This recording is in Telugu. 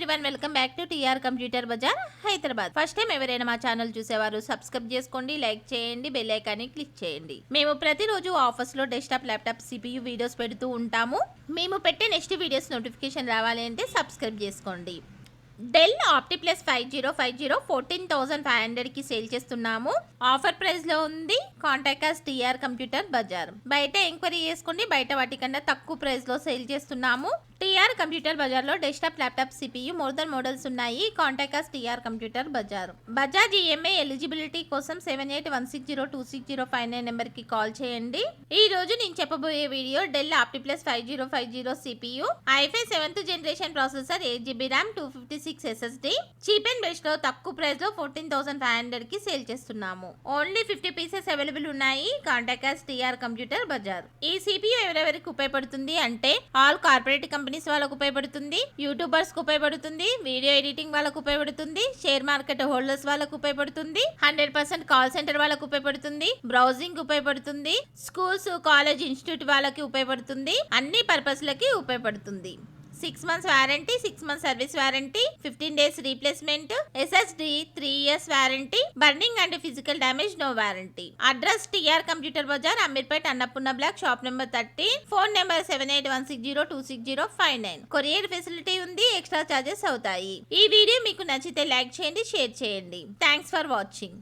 Everyone, welcome back to TR computer bazaar Hyderabad. First time ఎవరైనా మా ఛానల్ చూసేవారు సబ్స్క్రైబ్ చేసుకోండి, లైక్ చేయండి, బెల్ ఐకాన్ని క్లిక్ చేయండి. మేము ప్రతిరోజు ఆఫర్స్ లో డెస్క్టాప్, ల్యాప్టాప్, సిపియు వీడియోస్ పెడుతూ ఉంటాము. మేము పెట్టే నెక్స్ట్ వీడియోస్ నోటిఫికేషన్ రావాలి అంటే సబ్స్క్రైబ్ చేసుకోండి. డెల్ ఆప్టిప్లస్ 5050 14,500 కి సేల్ చేస్తున్నాము. ఆఫర్ ప్రైస్ లో ఉంది. Contact us TR computer bazaar. బయట ఎంక్వైరీ చేసుకోండి, బయట వాటికన్నా తక్కువ ప్రైస్ లో సేల్ చేస్తున్నాము. టీఆర్ కంప్యూటర్ బజార్ లో డెస్క్టాప్, ల్యాప్టాప్, సిపియు మోడల్స్ ఉన్నాయి. Contact us TR computer bazaar. Bajaj EMI eligibility కోసం 7816026059 నెంబర్ కి కాల్ చేయండి. ఈ రోజు నేను చెప్పబోయే video Dell Optiplex 5050 CPU, i5 7th generation processor, 8GB RAM, 256 SSD, cheap and best లో తక్కువ ప్రైస్ లో 14,500 కి సేల్ చేస్తున్నాము. ఓన్లీ 50 పీసెస్ అవైలబుల్ ఉన్నాయి. Contact us TR computer bazaar. ఈ సిపియు ఎవరెవరికి ఉపయోగపడుతుంది అంటే ఆల్ కార్పొరేట్ కంపెనీస్ వాళ్ళకు ఉపయోగపడుతుంది, యూట్యూబర్స్ కు ఉపయోగపడుతుంది, వీడియో ఎడిటింగ్ వాళ్ళకు ఉపయోగపడుతుంది, షేర్ మార్కెట్ హోల్డర్స్ వాళ్ళకు ఉపయోగపడుతుంది, 100% కాల్ సెంటర్ వాళ్ళకు ఉపయోగపడుతుంది, బ్రౌజింగ్ ఉపయోగపడుతుంది, స్కూల్స్, కాలేజ్, ఇన్స్టిట్యూట్ వాళ్ళకి ఉపయోగపడుతుంది, అన్ని పర్పస్ లకి ఉపయోగపడుతుంది. 6 months warranty, 6 months service warranty, 15 days replacement, SSD 3 years warranty, burning and physical damage no warranty. Address TR computer బజార్, Ameerpet, Annapurna block, shop number 13, phone number 7816026059. Courier facility ఉంది, ఎక్స్ట్రా చార్జెస్ అవుతాయి. ఈ వీడియో మీకు నచ్చితే లైక్ చేయండి, షేర్ చేయండి. Thanks for watching.